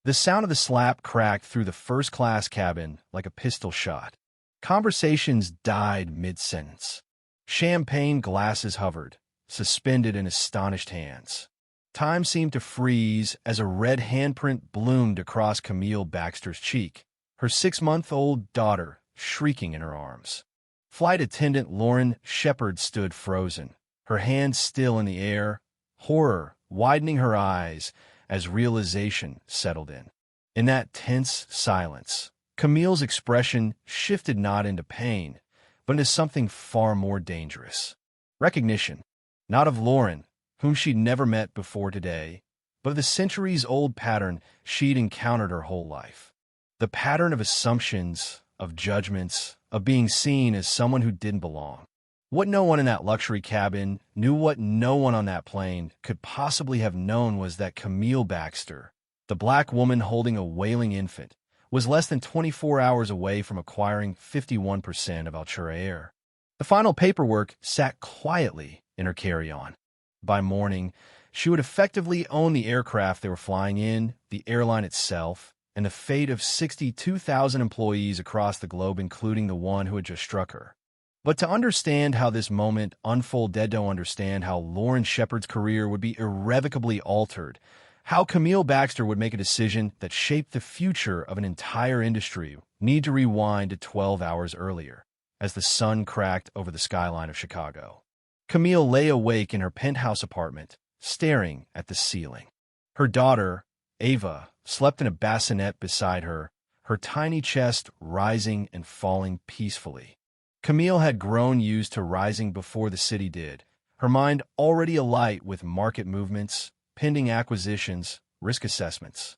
The sound of the slap cracked through the first-class cabin like a pistol shot. Conversations died mid-sentence. Champagne glasses hovered, suspended in astonished hands. Time seemed to freeze as a red handprint bloomed across Camille Baxter's cheek, her 6-month-old daughter shrieking in her arms. Flight attendant Lauren Shepard stood frozen, her hands still in the air, horror widening her eyes as realization settled in. In that tense silence, Camille's expression shifted not into pain, but into something far more dangerous. Recognition, not of Lauren, whom she'd never met before today, but of the centuries-old pattern she'd encountered her whole life. The pattern of assumptions, of judgments, of being seen as someone who didn't belong. What no one in that luxury cabin knew, what no one on that plane could possibly have known, was that Camille Baxter, the black woman holding a wailing infant, was less than 24 hours away from acquiring 51% of Altura Air. The final paperwork sat quietly in her carry-on. By morning, she would effectively own the aircraft they were flying in, the airline itself, and the fate of 62,000 employees across the globe, including the one who had just struck her. But to understand how this moment unfolded, to understand how Lauren Shepard's career would be irrevocably altered, how Camille Baxter would make a decision that shaped the future of an entire industry, need to rewind to 12 hours earlier, as the sun cracked over the skyline of Chicago. Camille lay awake in her penthouse apartment, staring at the ceiling. Her daughter, Ava, slept in a bassinet beside her, her tiny chest rising and falling peacefully. Camille had grown used to rising before the city did, her mind already alight with market movements, pending acquisitions, risk assessments.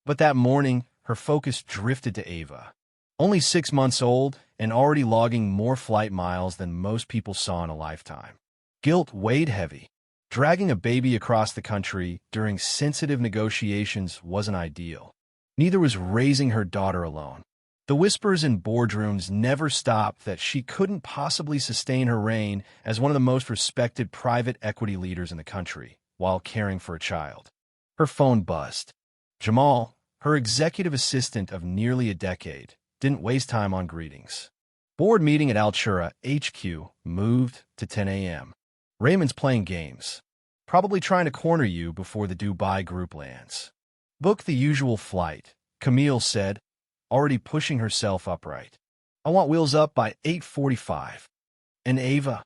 But that morning, her focus drifted to Ava. Only 6 months old and already logging more flight miles than most people saw in a lifetime. Guilt weighed heavy. Dragging a baby across the country during sensitive negotiations wasn't ideal. Neither was raising her daughter alone. The whispers in boardrooms never stopped that she couldn't possibly sustain her reign as one of the most respected private equity leaders in the country while caring for a child. Her phone buzzed. Jamal, her executive assistant of nearly a decade, didn't waste time on greetings. Board meeting at Altura HQ moved to 10 a.m. Raymond's playing games, probably trying to corner you before the Dubai group lands. Book the usual flight, Camille said, already pushing herself upright. I want wheels up by 8:45. And Ava?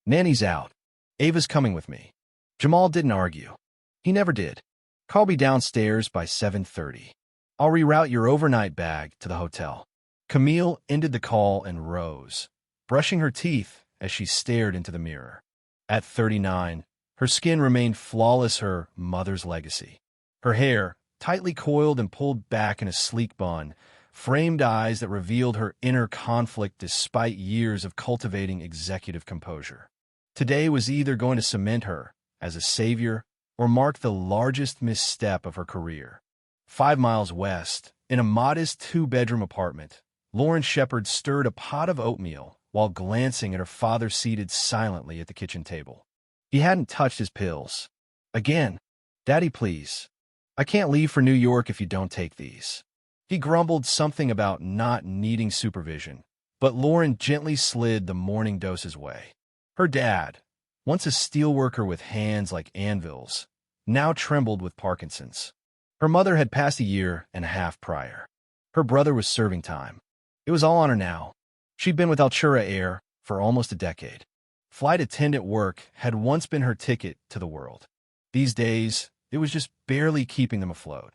Nanny's out. Ava's coming with me. Jamal didn't argue. He never did. Call me downstairs by 7:30. I'll reroute your overnight bag to the hotel. Camille ended the call and rose, brushing her teeth as she stared into the mirror. At 39, her skin remained flawless, her mother's legacy. Her hair, tightly coiled and pulled back in a sleek bun, framed eyes that revealed her inner conflict despite years of cultivating executive composure. Today was either going to cement her as a savior or mark the largest misstep of her career. 5 miles west, in a modest 2-bedroom apartment, Lauren Shepard stirred a pot of oatmeal while glancing at her father seated silently at the kitchen table. He hadn't touched his pills. Again, "Daddy, please. I can't leave for New York if you don't take these." He grumbled something about not needing supervision, but Lauren gently slid the morning doses away. Her dad, once a steelworker with hands like anvils, now trembled with Parkinson's. Her mother had passed a year and a half prior. Her brother was serving time. It was all on her now. She'd been with Altura Air for almost a decade. Flight attendant work had once been her ticket to the world. These days, it was just barely keeping them afloat.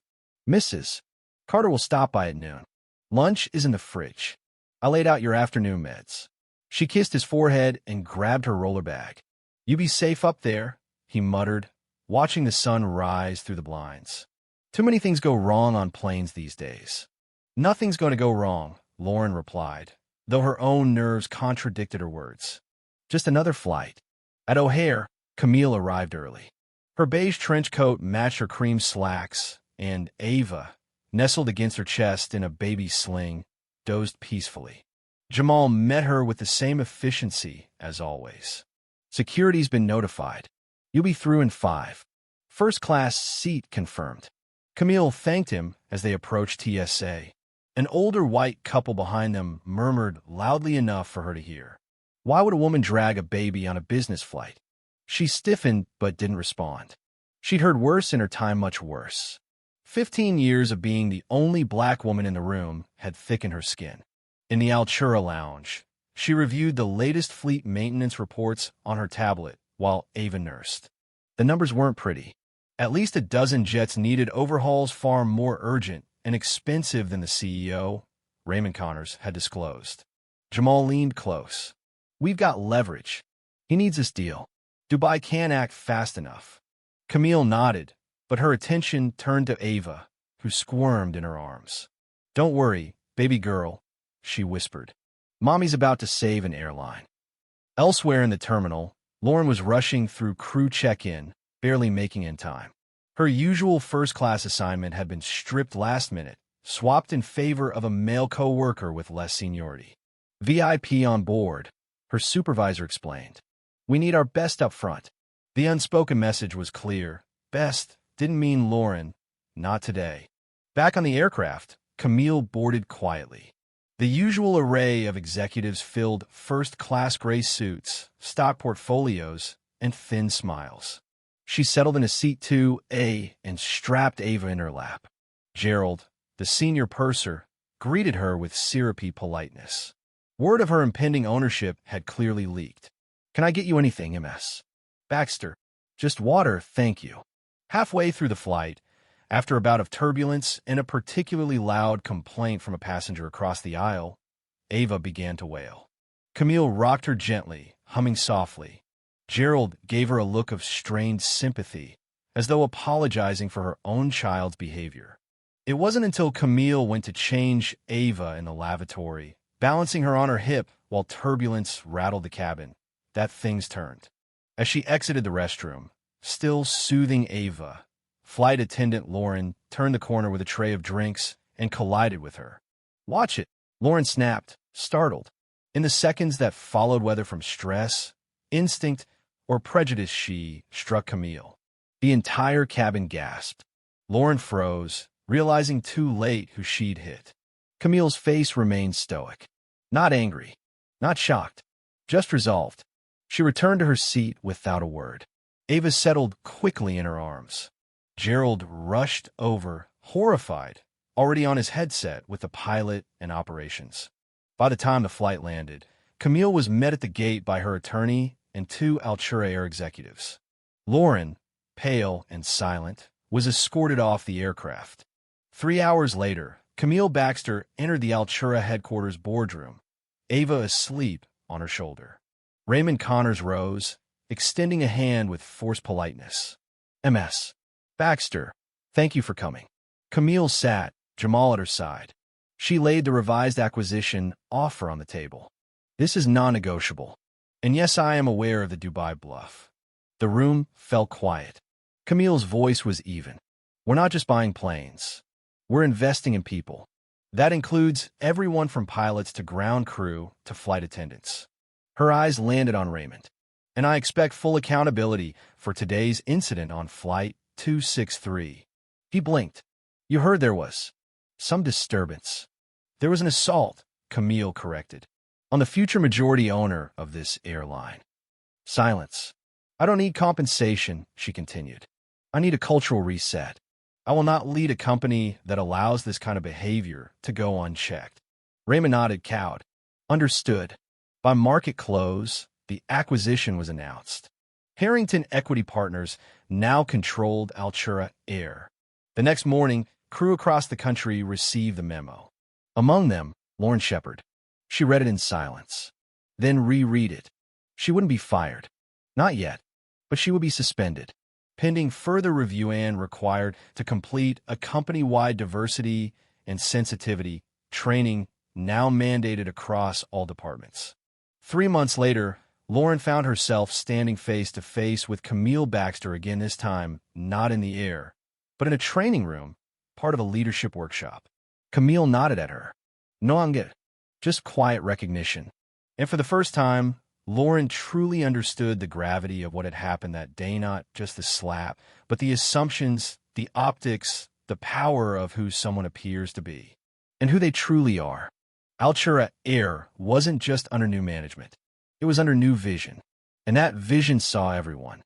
"Mrs. Carter will stop by at noon. Lunch is in the fridge. I laid out your afternoon meds." She kissed his forehead and grabbed her roller bag. "You be safe up there," he muttered, watching the sun rise through the blinds. Too many things go wrong on planes these days. "Nothing's going to go wrong," Lauren replied, though her own nerves contradicted her words. "Just another flight." At O'Hare, Camille arrived early. Her beige trench coat matched her cream slacks, and Ava, nestled against her chest in a baby sling, dozed peacefully. Jamal met her with the same efficiency as always. "Security's been notified. You'll be through in 5. First-class seat confirmed." Camille thanked him as they approached TSA. An older white couple behind them murmured loudly enough for her to hear. Why would a woman drag a baby on a business flight? She stiffened but didn't respond. She'd heard worse in her time, much worse. 15 years of being the only black woman in the room had thickened her skin. In the Altura lounge, she reviewed the latest fleet maintenance reports on her tablet while Ava nursed. The numbers weren't pretty. At least a dozen jets needed overhauls far more urgent and expensive than the CEO, Raymond Connors, had disclosed. Jamal leaned close. We've got leverage. He needs this deal. Dubai can't act fast enough. Camille nodded, but her attention turned to Ava, who squirmed in her arms. Don't worry, baby girl, she whispered. Mommy's about to save an airline. Elsewhere in the terminal, Lauren was rushing through crew check-in, barely making in time. Her usual first-class assignment had been stripped last minute, swapped in favor of a male co-worker with less seniority. VIP on board, her supervisor explained. We need our best up front. The unspoken message was clear. Best didn't mean Lauren, not today. Back on the aircraft, Camille boarded quietly. The usual array of executives filled first-class gray suits, stock portfolios, and thin smiles. She settled in a seat 2A and strapped Ava in her lap. Gerald, the senior purser, greeted her with syrupy politeness. Word of her impending ownership had clearly leaked. Can I get you anything, MS? Baxter, just water, thank you. Halfway through the flight, after a bout of turbulence and a particularly loud complaint from a passenger across the aisle, Ava began to wail. Camille rocked her gently, humming softly. Gerald gave her a look of strained sympathy, as though apologizing for her own child's behavior. It wasn't until Camille went to change Ava in the lavatory, balancing her on her hip while turbulence rattled the cabin, that things turned. As she exited the restroom, still soothing Ava, flight attendant Lauren turned the corner with a tray of drinks and collided with her. Watch it, Lauren snapped, startled. In the seconds that followed, whether from stress, instinct, or prejudice, she struck Camille. The entire cabin gasped. Lauren froze, realizing too late who she'd hit. Camille's face remained stoic. Not angry, not shocked, just resolved. She returned to her seat without a word. Ava settled quickly in her arms. Gerald rushed over, horrified, already on his headset with the pilot and operations. By the time the flight landed, Camille was met at the gate by her attorney and 2 Altura Air executives. Lauren, pale and silent, was escorted off the aircraft. 3 hours later, Camille Baxter entered the Altura headquarters boardroom, Ava asleep on her shoulder. Raymond Connors rose, extending a hand with forced politeness. MS. Baxter, thank you for coming. Camille sat, Jamal at her side. She laid the revised acquisition offer on the table. This is non-negotiable. And yes, I am aware of the Dubai bluff. The room fell quiet. Camille's voice was even. We're not just buying planes. We're investing in people. That includes everyone from pilots to ground crew to flight attendants. Her eyes landed on Raymond. And I expect full accountability for today's incident on Flight 263. He blinked. You heard there was some disturbance. There was an assault, Camille corrected, on the future majority owner of this airline. Silence. I don't need compensation, she continued. I need a cultural reset. I will not lead a company that allows this kind of behavior to go unchecked. Raymond nodded, cowed. Understood. By market close, the acquisition was announced. Harrington Equity Partners now controlled Altura Air. The next morning, crew across the country received the memo. Among them, Lauren Shepard. She read it in silence, then reread it. She wouldn't be fired. Not yet, but she would be suspended, pending further review and required to complete a company-wide diversity and sensitivity training now mandated across all departments. 3 months later, Lauren found herself standing face-to-face with Camille Baxter again, this time not in the air, but in a training room, part of a leadership workshop. Camille nodded at her. No ange, just quiet recognition. And for the first time, Lauren truly understood the gravity of what had happened that day, not just the slap, but the assumptions, the optics, the power of who someone appears to be, and who they truly are. Altura Air wasn't just under new management. It was under new vision, and that vision saw everyone.